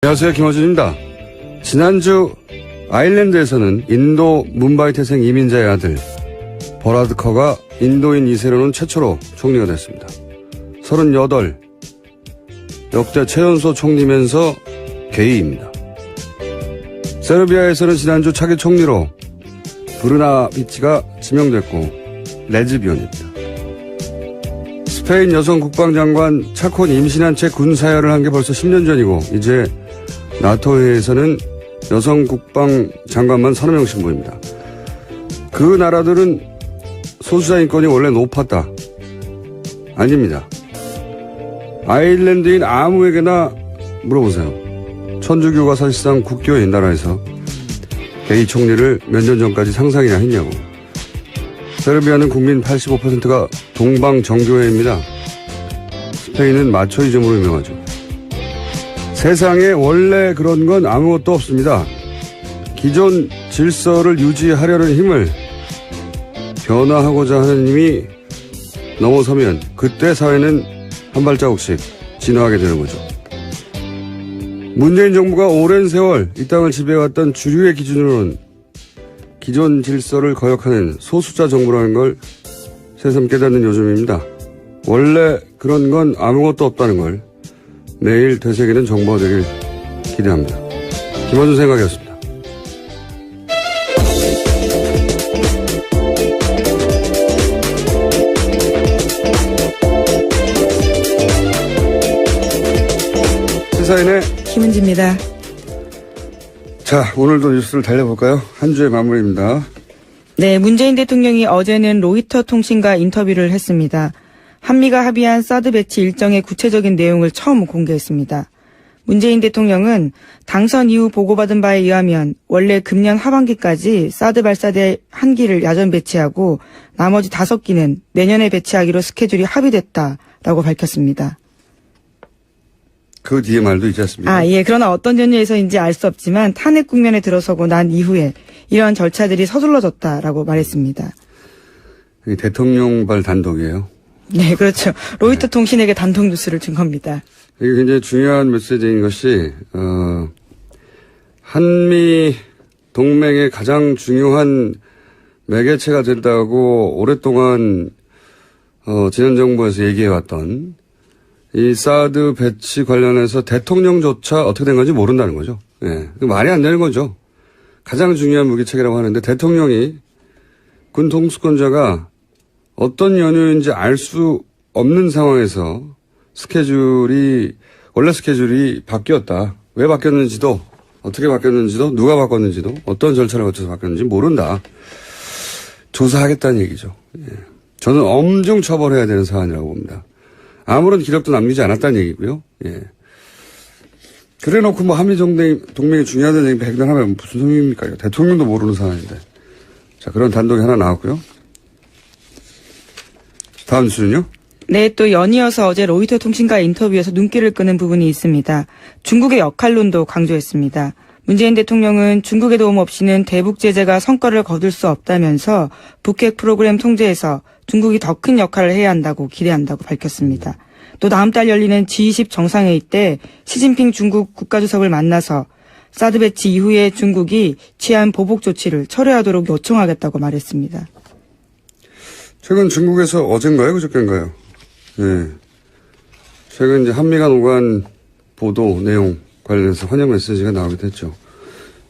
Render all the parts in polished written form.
안녕하세요. 김어준입니다. 지난주 아일랜드에서는 인도 뭄바이 태생 이민자의 아들 버라드 커가 인도인 2세로는 최초로 총리가 됐습니다. 38, 역대 최연소 총리면서 게이입니다. 세르비아에서는 지난주 차기 총리로 브르나비치가 지명됐고 레즈비언입니다. 스페인 여성 국방장관 차콘 임신한 채 군사열을 한 게 벌써 10년 전이고 이제 나토회에서는 여성 국방장관만 30명씩 모입니다. 그 나라들은 소수자 인권이 원래 높았다. 아닙니다. 아일랜드인 아무에게나 물어보세요. 천주교가 사실상 국교인 나라에서 게이 총리를 몇 년 전까지 상상이나 했냐고. 세르비아는 국민 85%가 동방 정교회입니다. 스페인은 마초이즘으로 유명하죠. 세상에 원래 그런 건 아무것도 없습니다. 기존 질서를 유지하려는 힘을 변화하고자 하는 힘이 넘어서면 그때 사회는 한 발자국씩 진화하게 되는 거죠. 문재인 정부가 오랜 세월 이 땅을 지배해왔던 주류의 기준으로는 기존 질서를 거역하는 소수자 정부라는 걸 새삼 깨닫는 요즘입니다. 원래 그런 건 아무것도 없다는 걸 내일 되새기는 정보가 되길 기대합니다. 김어준 생각이었습니다. 시사인의 김은지입니다. 자, 오늘도 뉴스를 달려볼까요? 한 주의 마무리입니다. 네, 문재인 대통령이 어제는 로이터 통신과 인터뷰를 했습니다. 한미가 합의한 사드 배치 일정의 구체적인 내용을 처음 공개했습니다. 문재인 대통령은 당선 이후 보고받은 바에 의하면 원래 금년 하반기까지 사드 발사대 1기를 야전 배치하고 나머지 5기는 내년에 배치하기로 스케줄이 합의됐다라고 밝혔습니다. 그 뒤에 말도 있지 않습니까? 예. 그러나 어떤 전유에서인지 알 수 없지만 탄핵 국면에 들어서고 난 이후에 이러한 절차들이 서둘러졌다라고 말했습니다. 이게 대통령발 단독이에요. 네, 그렇죠. 로이터 통신에게 단독 뉴스를 준 겁니다. 이게 굉장히 중요한 메시지인 것이 한미 동맹의 가장 중요한 매개체가 된다고 오랫동안 지난 정부에서 얘기해왔던 이 사드 배치 관련해서 대통령조차 어떻게 된 건지 모른다는 거죠. 예, 말이 안 되는 거죠. 가장 중요한 무기체계라고 하는데 대통령이 군 통수권자가 어떤 연유인지 알 수 없는 상황에서 원래 스케줄이 바뀌었다. 왜 바뀌었는지도, 어떻게 바뀌었는지도, 누가 바꿨는지도, 어떤 절차를 거쳐서 바뀌었는지 모른다. 조사하겠다는 얘기죠. 예. 저는 엄중 처벌해야 되는 사안이라고 봅니다. 아무런 기록도 남기지 않았다는 얘기고요. 예. 그래 놓고 한미 동맹이 중요하다는 얘기 백단하면 무슨 소용입니까? 대통령도 모르는 사안인데. 자, 그런 단독이 하나 나왔고요. 다음 뉴스는요? 네, 또 연이어서 어제 로이터 통신과의 인터뷰에서 눈길을 끄는 부분이 있습니다. 중국의 역할론도 강조했습니다. 문재인 대통령은 중국의 도움 없이는 대북 제재가 성과를 거둘 수 없다면서 북핵 프로그램 통제에서 중국이 더 큰 역할을 해야 한다고 기대한다고 밝혔습니다. 또 다음 달 열리는 G20 정상회의 때 시진핑 중국 국가주석을 만나서 사드 배치 이후에 중국이 취한 보복 조치를 철회하도록 요청하겠다고 말했습니다. 최근 중국에서 어젠가요? 그저께인가요? 네. 최근 이제 한미 간 오간 보도 내용 관련해서 환영 메시지가 나오기도 했죠.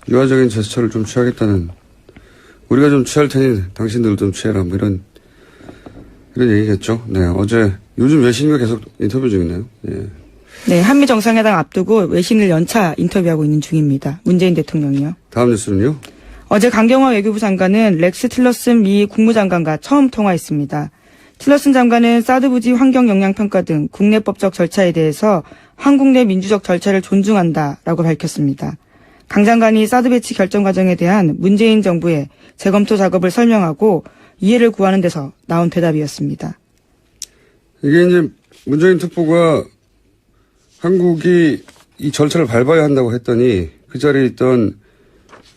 유화적인 제스처를 좀 취하겠다는, 우리가 좀 취할 테니 당신들도 좀 취해라, 뭐 이런 얘기겠죠. 네. 어제, 요즘 외신과 계속 인터뷰 중이네요. 예. 네, 한미 정상회담 앞두고 외신을 연차 인터뷰하고 있는 중입니다. 문재인 대통령이요. 다음 뉴스는요? 어제 강경화 외교부 장관은 렉스 틸러슨 미 국무장관과 처음 통화했습니다. 틸러슨 장관은 사드 부지 환경 영향 평가 등 국내법적 절차에 대해서 한국 내 민주적 절차를 존중한다라고 밝혔습니다. 강 장관이 사드 배치 결정 과정에 대한 문재인 정부의 재검토 작업을 설명하고 이해를 구하는 데서 나온 대답이었습니다. 이게 이제 문재인 특보가 한국이 이 절차를 밟아야 한다고 했더니 그 자리에 있던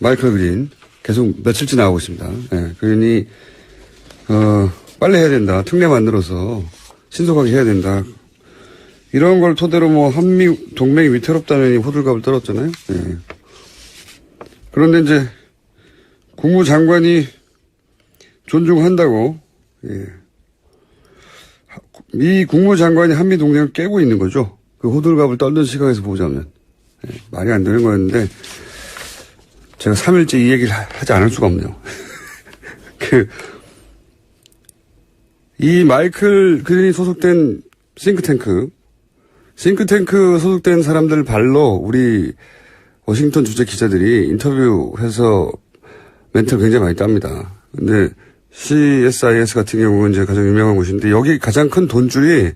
마이클 그린 계속 며칠째 나오고 있습니다. 예, 그러니 빨리 해야 된다. 특례 만들어서 신속하게 해야 된다. 이런 걸 토대로 뭐 한미 동맹이 위태롭다는 호들갑을 떨었잖아요. 예. 그런데 이제 국무장관이 존중한다고, 예. 미 국무장관이 한미 동맹을 깨고 있는 거죠. 그 호들갑을 떨던 시각에서 보자면. 예. 말이 안 되는 거였는데, 제가 3일째 이 얘기를 하지 않을 수가 없네요. 이 마이클 그린이 소속된 싱크탱크 소속된 사람들 발로 우리 워싱턴 주재 기자들이 인터뷰해서 멘트를 굉장히 많이 땁니다. 근데 CSIS 같은 경우는 이제 가장 유명한 곳인데 여기 가장 큰 돈줄이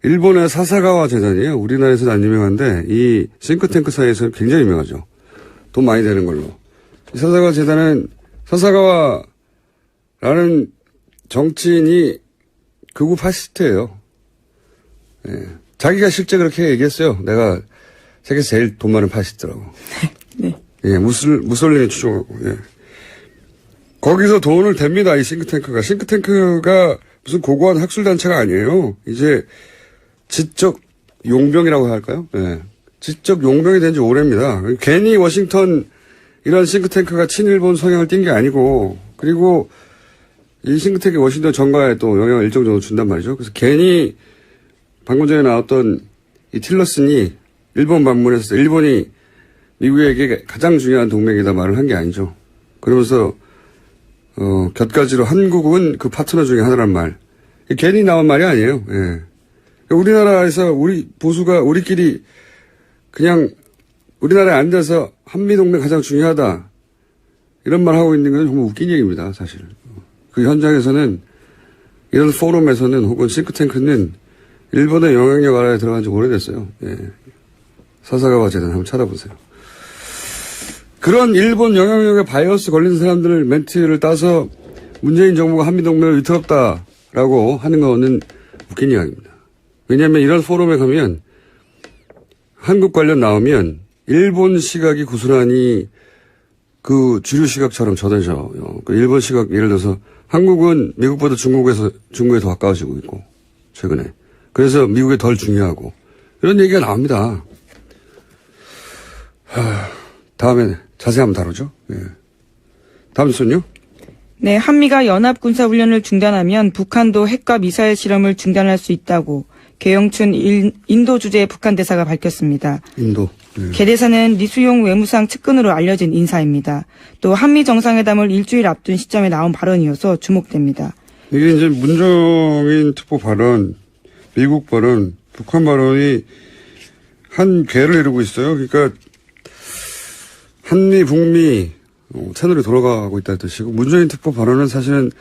일본의 사사가와 재단이에요. 우리나라에서는 안 유명한데 이 싱크탱크 사이에서는 굉장히 유명하죠. 돈 많이 되는 걸로. 이 사사가와 재단은 사사가와라는 정치인이 극우 파시스트예요. 예. 자기가 실제 그렇게 얘기했어요. 내가 세계에서 제일 돈 많은 파시스트라고. 네. 예, 무솔리니 추종하고. 예. 거기서 돈을 댑니다. 이 싱크탱크가. 싱크탱크가 무슨 고고한 학술단체가 아니에요. 이제 지적 용병이라고 할까요? 예. 지적 용병이 된 지 오래입니다. 괜히 워싱턴 이런 싱크탱크가 친일본 성향을 띈 게 아니고 그리고 이 싱크탱크 워싱턴 정가에 또 영향을 일정 정도 준단 말이죠. 그래서 괜히 방금 전에 나왔던 이 틸러슨이 일본 방문해서 일본이 미국에게 가장 중요한 동맹이다 말을 한 게 아니죠. 그러면서 곁가지로 한국은 그 파트너 중에 하나란 말. 괜히 나온 말이 아니에요. 예. 우리나라에서 우리 보수가 우리끼리 그냥 우리나라에 앉아서 한미동맹 가장 중요하다. 이런 말 하고 있는 건 정말 웃긴 얘기입니다. 사실. 그 현장에서는 이런 포럼에서는 혹은 싱크탱크는 일본의 영향력 아래에 들어간 지 오래됐어요. 예. 사사가와 재단 한번 찾아보세요. 그런 일본 영향력에 바이어스 걸린 사람들 멘트를 따서 문재인 정부가 한미동맹을 위태롭다라고 하는 거는 웃긴 이야기입니다. 왜냐하면 이런 포럼에 가면 한국 관련 나오면 일본 시각이 고스란히 그 주류 시각처럼 전해져요. 그 일본 시각 예를 들어서 한국은 미국보다 중국에 더 가까워지고 있고 최근에. 그래서 미국에 덜 중요하고 이런 얘기가 나옵니다. 다음에 자세히 한번 다루죠. 예. 다음 뉴스는요? 네, 한미가 연합군사훈련을 중단하면 북한도 핵과 미사일 실험을 중단할 수 있다고 계영춘 인도 주재 북한 대사가 밝혔습니다. 인도. 예. 계 대사는 리수용 외무상 측근으로 알려진 인사입니다. 또 한미 정상회담을 일주일 앞둔 시점에 나온 발언이어서 주목됩니다. 이게 이제 문정인 특보 발언, 미국 발언, 북한 발언이 한 궤를 이루고 있어요. 그러니까 한미, 북미 채널이 돌아가고 있다는 뜻이고 문정인 특보 발언은 사실은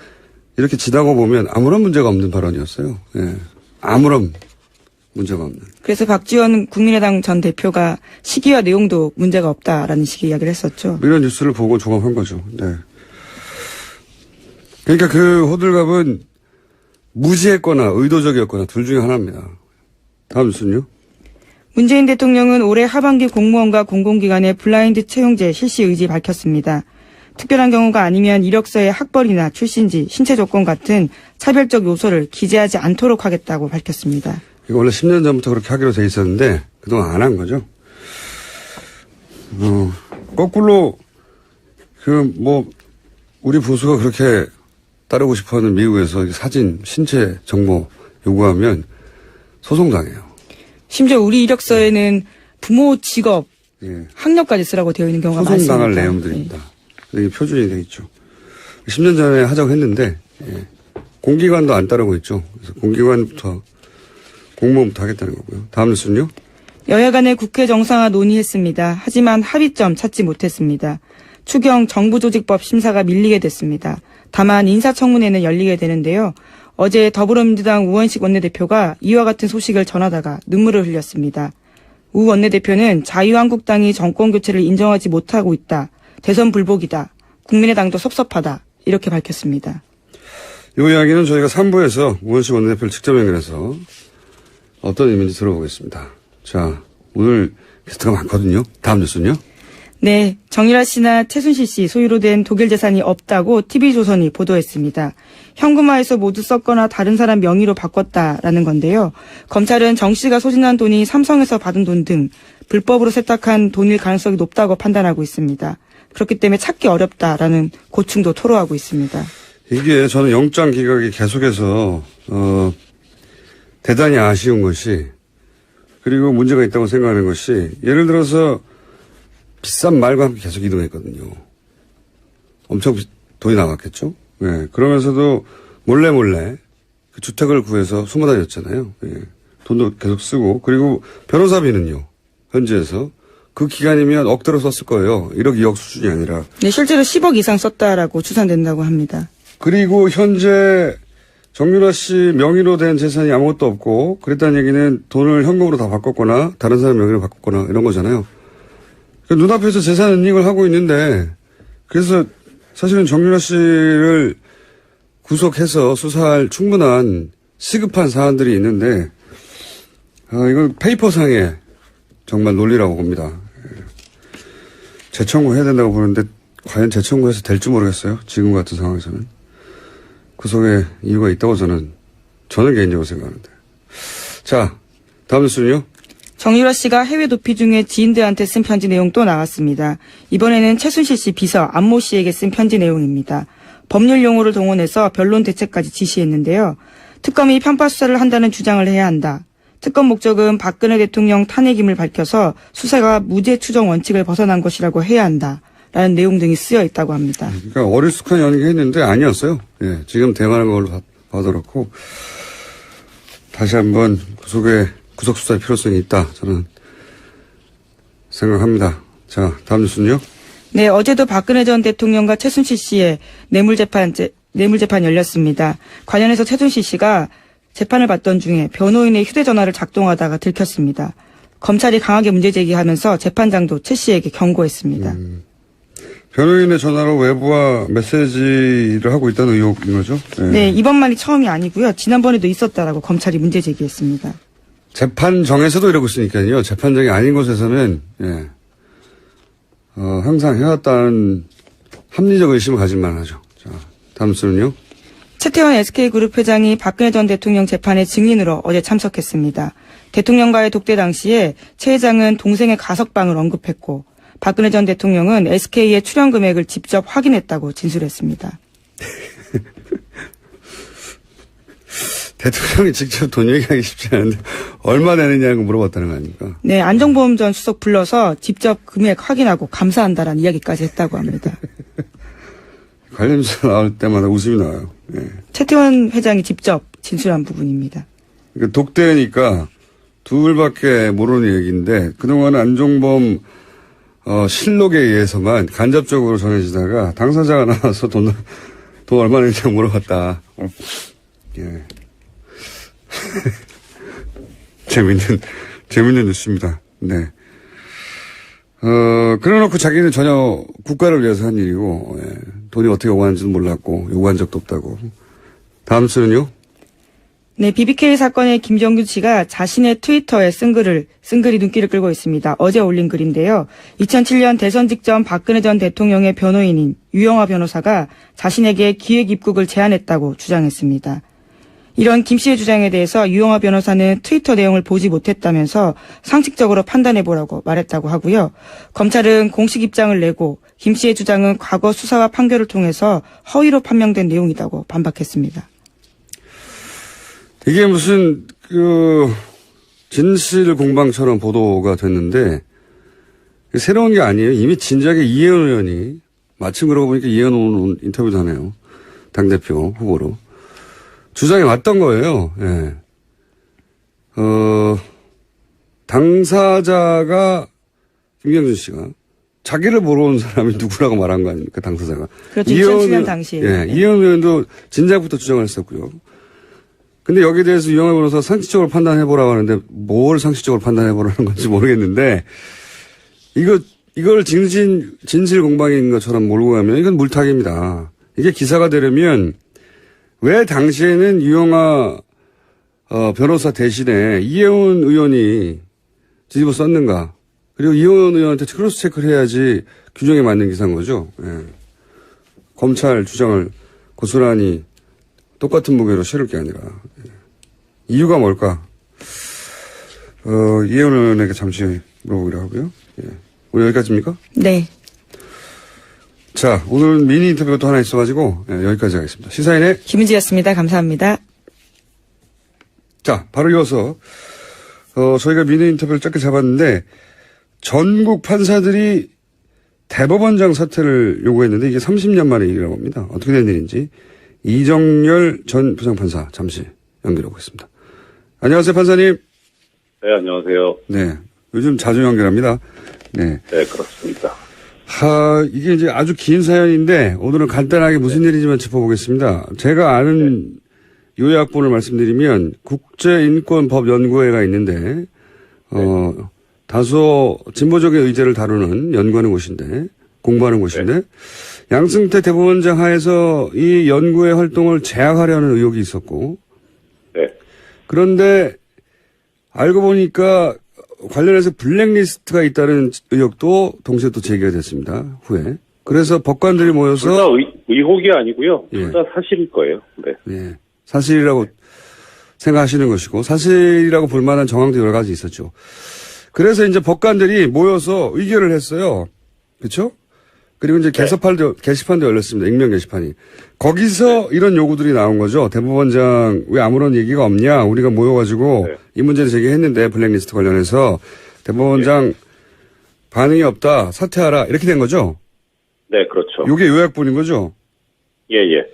이렇게 지나고 보면 아무런 문제가 없는 발언이었어요. 예. 아무런 문제가 없는. 그래서 박지원 국민의당 전 대표가 시기와 내용도 문제가 없다라는 식의 이야기를 했었죠. 이런 뉴스를 보고 종합한 거죠. 네. 그러니까 그 호들갑은 무지했거나 의도적이었거나 둘 중에 하나입니다. 다음 뉴스는요? 문재인 대통령은 올해 하반기 공무원과 공공기관의 블라인드 채용제 실시 의지 밝혔습니다. 특별한 경우가 아니면 이력서에 학벌이나 출신지, 신체 조건 같은 차별적 요소를 기재하지 않도록 하겠다고 밝혔습니다. 이거 원래 10년 전부터 그렇게 하기로 돼 있었는데 그동안 안 한 거죠. 거꾸로 우리 보수가 그렇게 따르고 싶어하는 미국에서 사진, 신체 정보 요구하면 소송당해요. 심지어 우리 이력서에는 부모, 직업, 예. 학력까지 쓰라고 되어 있는 경우가 많습니다. 소송당할 내용들입니다. 이게 표준이 돼 있죠. 10년 전에 하자고 했는데 공기관도 안 따르고 있죠. 그래서 공기관부터 공무원부터 하겠다는 거고요. 다음 뉴스는요? 여야 간의 국회 정상화 논의했습니다. 하지만 합의점 찾지 못했습니다. 추경 정부조직법 심사가 밀리게 됐습니다. 다만 인사청문회는 열리게 되는데요. 어제 더불어민주당 우원식 원내대표가 이와 같은 소식을 전하다가 눈물을 흘렸습니다. 우 원내대표는 자유한국당이 정권교체를 인정하지 못하고 있다. 대선 불복이다. 국민의당도 섭섭하다. 이렇게 밝혔습니다. 이 이야기는 저희가 3부에서 우원식 원내대표를 직접 연결해서 어떤 의미인지 들어보겠습니다. 자, 오늘 게스트가 많거든요. 다음 뉴스는요? 네, 정유라 씨나 최순실 씨 소유로 된 독일 재산이 없다고 TV조선이 보도했습니다. 현금화해서 모두 썼거나 다른 사람 명의로 바꿨다라는 건데요. 검찰은 정 씨가 소진한 돈이 삼성에서 받은 돈 등 불법으로 세탁한 돈일 가능성이 높다고 판단하고 있습니다. 그렇기 때문에 찾기 어렵다라는 고충도 토로하고 있습니다. 이게 저는 영장 기각이 계속해서 대단히 아쉬운 것이, 그리고 문제가 있다고 생각하는 것이, 예를 들어서 비싼 말과 함께 계속 이동했거든요. 엄청 돈이 나갔겠죠. 예, 그러면서도 몰래 그 주택을 구해서 숨어 다녔잖아요. 예, 돈도 계속 쓰고, 그리고 변호사비는요, 현지에서 그 기간이면 억대로 썼을 거예요. 1억, 2억 수준이 아니라. 네, 실제로 10억 이상 썼다라고 추산된다고 합니다. 그리고 현재 정유라 씨 명의로 된 재산이 아무것도 없고, 그랬다는 얘기는 돈을 현금으로 다 바꿨거나 다른 사람 명의로 바꿨거나 이런 거잖아요. 눈앞에서 재산 은닉을 하고 있는데, 그래서 사실은 정유라 씨를 구속해서 수사할 충분한 시급한 사안들이 있는데, 이건 페이퍼상의 정말 논리라고 봅니다. 재청구해야 된다고 보는데 과연 재청구해서 될지 모르겠어요. 지금 같은 상황에서는. 구속에 이유가 있다고 저는 개인적으로 생각하는데. 자, 다음 뉴스는요. 정유라 씨가 해외 도피 중에 지인들한테 쓴 편지 내용 또 나왔습니다. 이번에는 최순실 씨 비서 안모 씨에게 쓴 편지 내용입니다. 법률 용어를 동원해서 변론 대책까지 지시했는데요. 특검이 편파 수사를 한다는 주장을 해야 한다. 특검 목적은 박근혜 대통령 탄핵임을 밝혀서 수사가 무죄 추정 원칙을 벗어난 것이라고 해야 한다. 라는 내용 등이 쓰여 있다고 합니다. 그러니까 어리숙한 연기했는데 아니었어요. 예, 지금 대만한 걸로 봐도 그렇고, 다시 한번 구속 수사의 필요성이 있다. 저는 생각합니다. 자, 다음 뉴스는요. 네, 어제도 박근혜 전 대통령과 최순실 씨의 뇌물재판 열렸습니다. 관련해서 최순실 씨가 재판을 받던 중에 변호인의 휴대전화를 작동하다가 들켰습니다. 검찰이 강하게 문제 제기하면서 재판장도 최 씨에게 경고했습니다. 변호인의 전화로 외부와 메시지를 하고 있다는 의혹인 거죠? 네, 이번만이 처음이 아니고요. 지난번에도 있었다라고 검찰이 문제 제기했습니다. 재판정에서도 이러고 있으니까요. 재판정이 아닌 곳에서는, 항상 해왔다는 합리적 의심을 가질만 하죠. 자, 다음 뉴스는요. 최태원 SK그룹 회장이 박근혜 전 대통령 재판에 증인으로 어제 참석했습니다. 대통령과의 독대 당시에 최 회장은 동생의 가석방을 언급했고, 박근혜 전 대통령은 SK의 출연 금액을 직접 확인했다고 진술했습니다. 대통령이 직접 돈 얘기하기 쉽지 않은데 얼마 내느냐고 물어봤다는 거 아닙니까? 네, 안정보험 전 수석 불러서 직접 금액 확인하고 감사한다라는 이야기까지 했다고 합니다. 관련자 나올 때마다 웃음이 나와요. 네. 최태원 회장이 직접 진술한 부분입니다. 그러니까 독대니까 둘밖에 모르는 얘기인데, 그동안 안종범 실록에 의해서만 간접적으로 전해지다가 당사자가 나와서 돈 얼마 내는지 물어봤다. 예. 재밌는 뉴스입니다. 네. 그래놓고 자기는 전혀 국가를 위해서 한 일이고, 예. 돈이 어떻게 오가는지도 몰랐고, 요구한 적도 없다고. 다음 수는요? 네, BBK 사건의 김정균 씨가 자신의 트위터에 쓴 글이 눈길을 끌고 있습니다. 어제 올린 글인데요. 2007년 대선 직전 박근혜 전 대통령의 변호인인 유영하 변호사가 자신에게 기획 입국을 제안했다고 주장했습니다. 이런 김 씨의 주장에 대해서 유영하 변호사는 트위터 내용을 보지 못했다면서 상식적으로 판단해보라고 말했다고 하고요. 검찰은 공식 입장을 내고 김 씨의 주장은 과거 수사와 판결을 통해서 허위로 판명된 내용이라고 반박했습니다. 이게 무슨 진실 공방처럼 보도가 됐는데 새로운 게 아니에요. 이미 진작에 이혜원 의원이, 마침 그러고 보니까 이혜원 의원 인터뷰도 하네요. 당대표 후보로. 주장이 왔던 거예요. 예. 당사자가 김경준 씨가 자기를 보러 온 사람이 누구라고 말한 거 아닙니까, 당사자가. 그렇죠. 2007년 당시에. 예, 이혜원 의원도 진작부터 주장을 했었고요. 근데 여기에 대해서 유영하 변호사 상식적으로 판단해보라고 하는데 뭘 상식적으로 판단해보라는 건지 모르겠는데, 이걸 진실 공방인 것처럼 몰고 가면 이건 물타기입니다. 이게 기사가 되려면 왜 당시에는 유영하 변호사 대신에 이혜원 의원이 뒤집어 썼는가. 그리고 이원 의원한테 크로스 체크를 해야지 규정에 맞는 기사인 거죠. 예. 검찰 주장을 고스란히 똑같은 무게로 실을 게 아니라. 예. 이유가 뭘까? 이원 의원에게 잠시 물어보기로 하고요. 예. 오늘 여기까지입니까? 네. 자, 오늘 미니 인터뷰가 또 하나 있어가지고 여기까지 하겠습니다. 시사인의 김은지였습니다. 감사합니다. 자, 바로 이어서 저희가 미니 인터뷰를 짧게 잡았는데 전국 판사들이 대법원장 사퇴를 요구했는데 이게 30년 만의 일이라고 합니다. 어떻게 된 일인지 이정열 전 부장판사 잠시 연결하고 있습니다. 안녕하세요, 판사님. 네, 안녕하세요. 네, 요즘 자주 연결합니다. 네, 네, 그렇습니다. 이게 이제 아주 긴 사연인데 오늘은 간단하게 무슨 일인지만 짚어보겠습니다. 제가 아는 요약본을 말씀드리면 국제인권법연구회가 있는데 다소 진보적인 의제를 다루는 연구하는 곳인데 공부하는 곳인데 양승태 대법원장 하에서 이 연구회 활동을 제약하려는 의혹이 있었고 네. 그런데 알고 보니까 관련해서 블랙리스트가 있다는 의혹도 동시에 또 제기가 됐습니다. 후에. 그래서 법관들이 모여서 둘 다 의혹이 아니고요. 예. 둘 다 사실일 거예요. 네. 예, 사실이라고 생각하시는 것이고 사실이라고 볼 만한 정황도 여러 가지 있었죠. 그래서 이제 법관들이 모여서 의결을 했어요. 그렇죠? 그리고 이제 게시판도 열렸습니다. 익명 게시판이. 거기서 이런 요구들이 나온 거죠. 대법원장 왜 아무런 얘기가 없냐. 우리가 모여가지고 이 문제를 제기했는데 블랙리스트 관련해서 대법원장 반응이 없다. 사퇴하라. 이렇게 된 거죠. 네, 그렇죠. 이게 요약본인 거죠. 예, 예.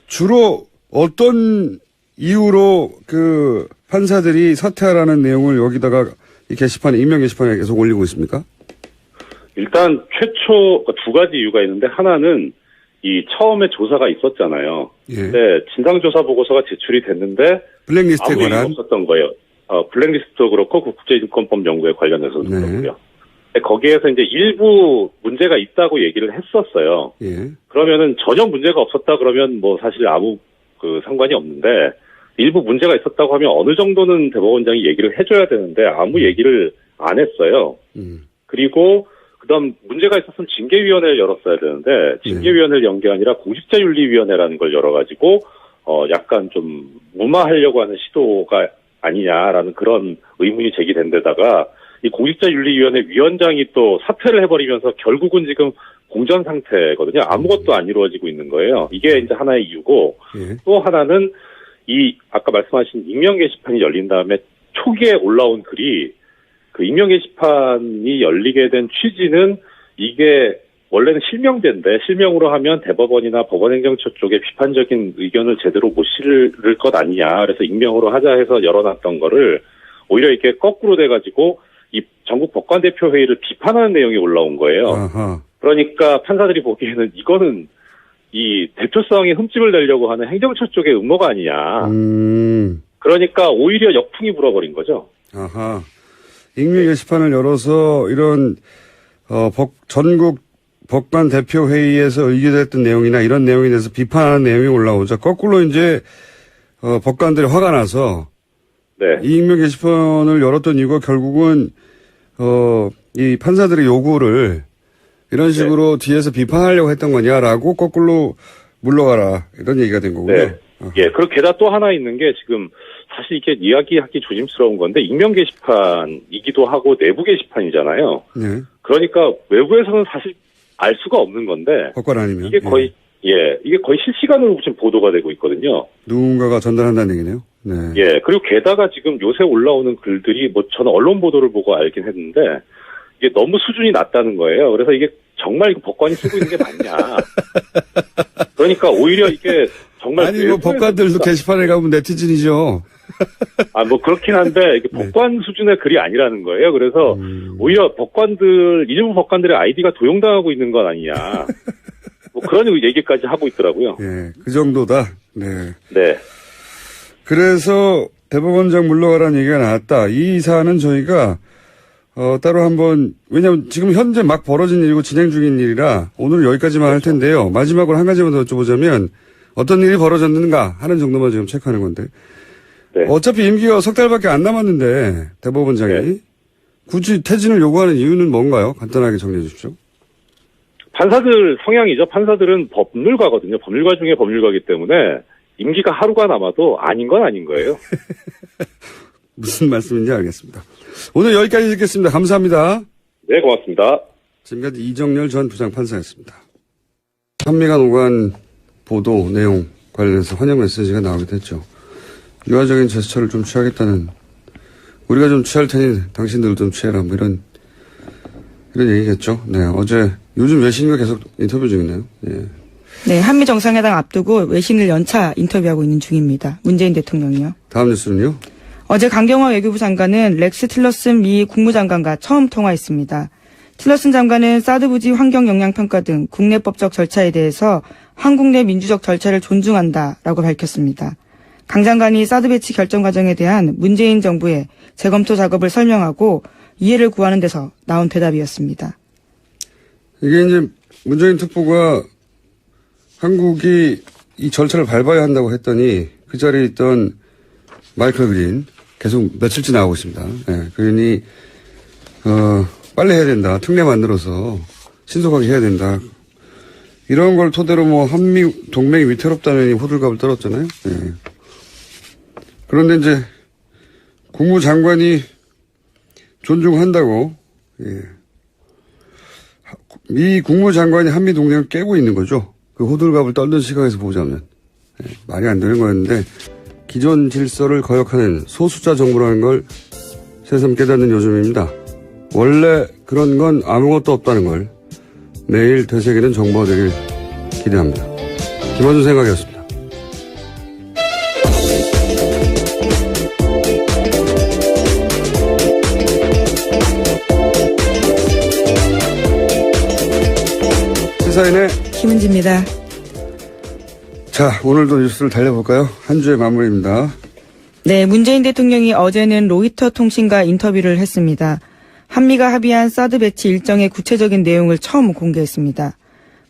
주로 어떤 이유로 그 판사들이 사퇴하라는 내용을 여기다가 이 게시판에 익명 게시판에 계속 올리고 있습니까? 일단 최초 두 가지 이유가 있는데 하나는 이 처음에 조사가 있었잖아요. 예. 네, 진상조사 보고서가 제출이 됐는데 블랙리스트에 아무 얘기가 관한 없었던 거예요. 블랙리스트도 그렇고 국제인권법 연구에 관련해서도 네. 그렇고요. 거기에서 이제 일부 문제가 있다고 얘기를 했었어요. 예. 그러면은 전혀 문제가 없었다 그러면 뭐 사실 아무 상관이 없는데 일부 문제가 있었다고 하면 어느 정도는 대법원장이 얘기를 해줘야 되는데 아무 얘기를 안 했어요. 그리고 그다음 문제가 있었으면 징계위원회를 열었어야 되는데 징계위원회를 연 게 아니라 공직자윤리위원회라는 걸 열어가지고 약간 좀 무마하려고 하는 시도가 아니냐라는 그런 의문이 제기된 데다가 이 공직자윤리위원회 위원장이 또 사퇴를 해버리면서 결국은 지금 공전 상태거든요. 아무것도 안 이루어지고 있는 거예요. 이게 이제 하나의 이유고 예. 또 하나는 이 아까 말씀하신 익명 게시판이 열린 다음에 초기에 올라온 글이 그 익명 게시판이 열리게 된 취지는 이게 원래는 실명제인데 실명으로 하면 대법원이나 법원행정처 쪽에 비판적인 의견을 제대로 못 실을 것 아니냐. 그래서 익명으로 하자 해서 열어놨던 거를 오히려 이렇게 거꾸로 돼가지고 이 전국 법관대표회의를 비판하는 내용이 올라온 거예요. 아하. 그러니까 판사들이 보기에는 이거는 이 대표성에 흠집을 내려고 하는 행정처 쪽의 음모가 아니냐. 그러니까 오히려 역풍이 불어버린 거죠. 아하. 익명 게시판을 열어서 이런 전국 법관 대표 회의에서 의결됐던 내용이나 이런 내용에 대해서 비판하는 내용이 올라오자 거꾸로 이제 법관들이 화가 나서 네. 이 익명 게시판을 열었던 이유가 결국은 이 판사들의 요구를 이런 식으로 뒤에서 비판하려고 했던 거냐라고 거꾸로 물러가라 이런 얘기가 된 거고요. 네. 예, 그리고 게다가 또 하나 있는 게 지금 사실 이게 이야기하기 조심스러운 건데 익명 게시판이기도 하고 내부 게시판이잖아요. 네. 그러니까 외부에서는 사실 알 수가 없는 건데 법관 아니면 이게 거의 이게 거의 실시간으로 지금 보도가 되고 있거든요. 누군가가 전달한다는 얘기네요. 네. 예, 그리고 게다가 지금 요새 올라오는 글들이 뭐 저는 언론 보도를 보고 알긴 했는데 이게 너무 수준이 낮다는 거예요. 그래서 이게 정말 이거 법관이 쓰고 있는 게 맞냐. 그러니까 오히려 이게 정말 아니 뭐 법관들도 게시판에 가면 네티즌이죠. 뭐 그렇긴 한데 이게 법관 수준의 글이 아니라는 거예요. 그래서 오히려 일부 법관들의 아이디가 도용당하고 있는 건 아니냐. 뭐 그런 얘기까지 하고 있더라고요. 예, 그 정도다. 네. 네. 그래서 대법원장 물러가라는 얘기가 나왔다. 이 사안은 저희가 따로 한번 왜냐하면 지금 현재 막 벌어진 일이고 진행 중인 일이라 오늘 여기까지만 할 텐데요. 마지막으로 한 가지만 더 여쭤보자면 어떤 일이 벌어졌는가 하는 정도만 지금 체크하는 건데 네. 어차피 임기가 석 달밖에 안 남았는데 대법원장이 굳이 퇴진을 요구하는 이유는 뭔가요? 간단하게 정리해 주십시오. 판사들 성향이죠. 판사들은 법률가거든요. 법률가 중에 법률가이기 때문에 임기가 하루가 남아도 아닌 건 아닌 거예요. 무슨 말씀인지 알겠습니다. 오늘 여기까지 듣겠습니다. 감사합니다. 네, 고맙습니다. 지금까지 이정열 전 부장판사였습니다. 한미 간 오간 보도 내용 관련해서 환영 메시지가 나오기도 했죠. 유화적인 제스처를 좀 취하겠다는, 우리가 좀 취할 테니 당신들도 좀 취해라, 뭐 이런 얘기겠죠. 네, 어제 요즘 외신과 계속 인터뷰 중이네요. 예. 네, 한미 정상회담 앞두고 외신을 연차 인터뷰하고 있는 중입니다. 문재인 대통령이요. 다음 뉴스는요? 어제 강경화 외교부 장관은 렉스 틸러슨 미 국무장관과 처음 통화했습니다. 틸러슨 장관은 사드 부지 환경 영향 평가 등 국내법적 절차에 대해서 한국 내 민주적 절차를 존중한다라고 밝혔습니다. 강 장관이 사드 배치 결정 과정에 대한 문재인 정부의 재검토 작업을 설명하고 이해를 구하는 데서 나온 대답이었습니다. 이게 이제 문재인 특보가 한국이 이 절차를 밟아야 한다고 했더니 그 자리에 있던 마이클 그린 계속 며칠째 나오고 있습니다. 예, 그러니 빨리 해야 된다. 특례 만들어서 신속하게 해야 된다. 이런 걸 토대로 뭐 한미 동맹이 위태롭다는 호들갑을 떨었잖아요. 예. 그런데 이제 국무장관이 존중한다고, 예. 미 국무장관이 한미 동맹을 깨고 있는 거죠. 그 호들갑을 떨던 시각에서 보자면. 예, 말이 안 되는 거였는데 기존 질서를 거역하는 소수자 정부라는 걸 새삼 깨닫는 요즘입니다. 원래 그런 건 아무것도 없다는 걸 내일 되새기는 정보가 되길 기대합니다. 김원준 생각이었습니다. 시사인의 김은지입니다. 자, 오늘도 뉴스를 달려볼까요? 한 주의 마무리입니다. 네, 문재인 대통령이 어제는 로이터 통신과 인터뷰를 했습니다. 한미가 합의한 사드 배치 일정의 구체적인 내용을 처음 공개했습니다.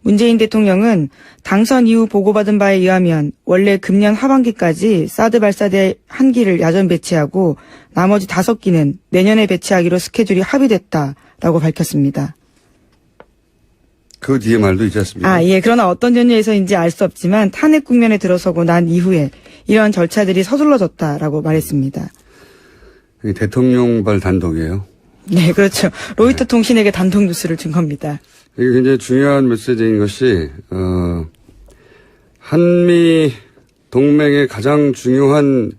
문재인 대통령은 당선 이후 보고받은 바에 의하면 원래 금년 하반기까지 사드 발사대 1기를 야전 배치하고 나머지 5기는 내년에 배치하기로 스케줄이 합의됐다라고 밝혔습니다. 그 뒤에 말도 있지 않습니까? 예. 그러나 어떤 전례에서인지 알 수 없지만 탄핵 국면에 들어서고 난 이후에 이러한 절차들이 서둘러졌다라고 말했습니다. 이게 대통령발 단독이에요. 네, 그렇죠. 로이터 통신에게 단독 뉴스를 준 겁니다. 이게 굉장히 중요한 메시지인 것이, 한미 동맹의 가장 중요한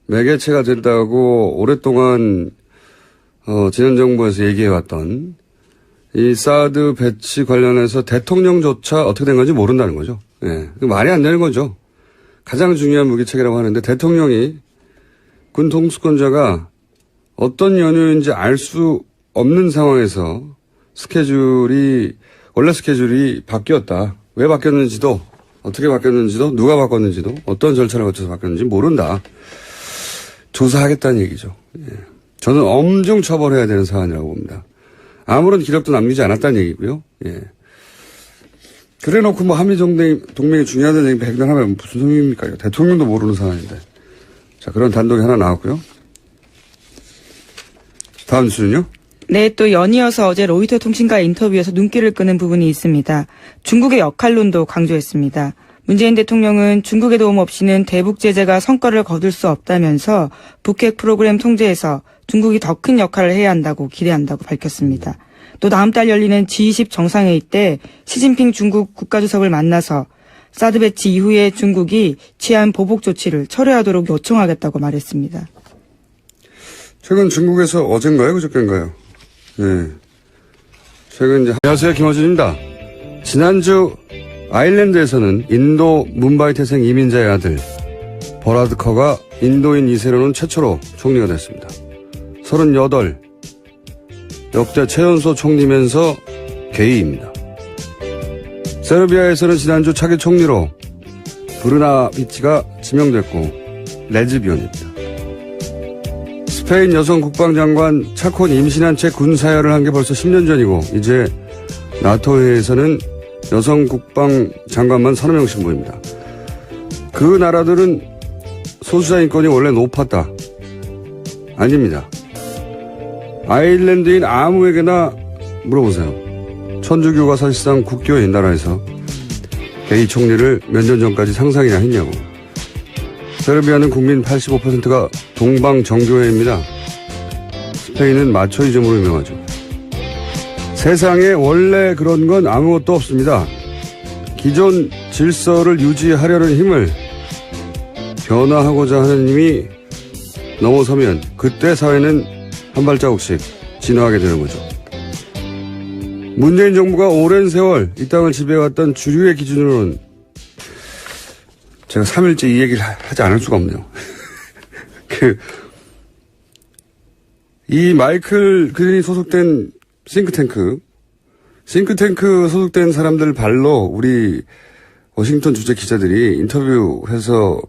매개체가 된다고 오랫동안, 지난 정부에서 얘기해왔던 이 사드 배치 관련해서 대통령조차 어떻게 된 건지 모른다는 거죠. 예. 말이 안 되는 거죠. 가장 중요한 무기체계라고 하는데 대통령이 군 통수권자가 어떤 연유인지 알 수 없는 상황에서 원래 스케줄이 바뀌었다. 왜 바뀌었는지도, 어떻게 바뀌었는지도, 누가 바꿨는지도, 어떤 절차를 거쳐서 바뀌었는지 모른다. 조사하겠다는 얘기죠. 예. 저는 엄중 처벌해야 되는 사안이라고 봅니다. 아무런 기록도 남기지 않았다는 얘기고요. 예. 그래 놓고 뭐 한미 동맹이 중요하다는 얘기 백단하면 무슨 소용입니까? 대통령도 모르는 사안인데. 자, 그런 단독이 하나 나왔고요. 다음 뉴스는요? 네, 또 연이어서 어제 로이터 통신과의 인터뷰에서 눈길을 끄는 부분이 있습니다. 중국의 역할론도 강조했습니다. 문재인 대통령은 중국의 도움 없이는 대북 제재가 성과를 거둘 수 없다면서 북핵 프로그램 통제에서 중국이 더 큰 역할을 해야 한다고 기대한다고 밝혔습니다. 또 다음 달 열리는 G20 정상회의 때 시진핑 중국 국가주석을 만나서 사드 배치 이후에 중국이 취한 보복 조치를 철회하도록 요청하겠다고 말했습니다. 최근 중국에서 어젠가요? 그저께인가요? 네. 최근 이제, 안녕하세요. 김어준입니다. 지난주 아일랜드에서는 인도 문바이 태생 이민자의 아들 버라드 커가 인도인 2세로는 최초로 총리가 됐습니다. 38, 역대 최연소 총리면서 게이입니다. 세르비아에서는 지난주 차기 총리로 브르나비치가 지명됐고 레즈비언입니다. 스페인 여성 국방장관 차콘 임신한 채 군사열을 한 게 벌써 10년 전이고 이제 나토회에서는 여성 국방장관만 30명씩 모입니다. 그 나라들은 소수자 인권이 원래 높았다. 아닙니다. 아일랜드인 아무에게나 물어보세요. 천주교가 사실상 국교인 나라에서 게이 총리를 몇 년 전까지 상상이나 했냐고. 세르비아는 국민 85%가 동방 정교회입니다. 스페인은 마초이즘으로 유명하죠. 세상에 원래 그런 건 아무것도 없습니다. 기존 질서를 유지하려는 힘을 변화하고자 하는 힘이 넘어서면 그때 사회는 한 발자국씩 진화하게 되는 거죠. 문재인 정부가 오랜 세월 이 땅을 지배해왔던 주류의 기준으로는 제가 3일째 이 얘기를 하지 않을 수가 없네요. 이 마이클 그린이 소속된 싱크탱크 소속된 사람들 발로 우리 워싱턴 주재 기자들이 인터뷰해서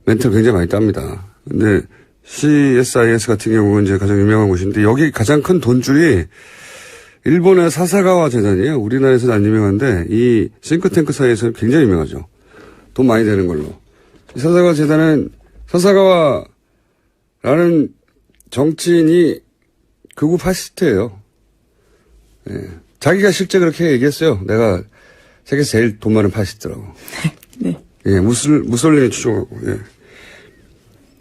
멘트를 굉장히 많이 땁니다. 근데 CSIS 같은 경우는 이제 가장 유명한 곳인데 여기 가장 큰 돈줄이 일본의 사사가와 재단이에요. 우리나라에서는 안 유명한데 이 싱크탱크 사이에서는 굉장히 유명하죠. 돈 많이 되는 걸로. 이 사사가와 재단은 사사가와라는 정치인이 극우 파시스트예요. 예. 자기가 실제 그렇게 얘기했어요. 내가 세계에서 제일 돈 많은 파시스트라고. 네. 예, 무솔리니 추종하고. 예.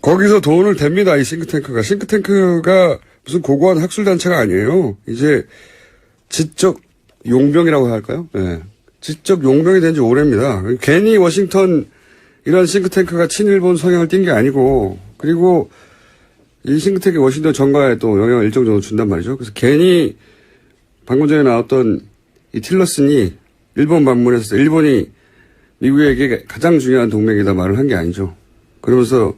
거기서 돈을 댑니다. 이 싱크탱크가. 싱크탱크가 무슨 고고한 학술단체가 아니에요. 이제 지적 용병이라고 할까요? 예. 지적 용병이 된 지 오래입니다. 괜히 워싱턴 이런 싱크탱크가 친일본 성향을 띈 게 아니고, 그리고 이 싱크탱크 워싱턴 정가에 또 영향을 일정 정도 준단 말이죠. 그래서 괜히 방금 전에 나왔던 이 틸러슨이 일본 방문해서 일본이 미국에게 가장 중요한 동맹이다 말을 한 게 아니죠. 그러면서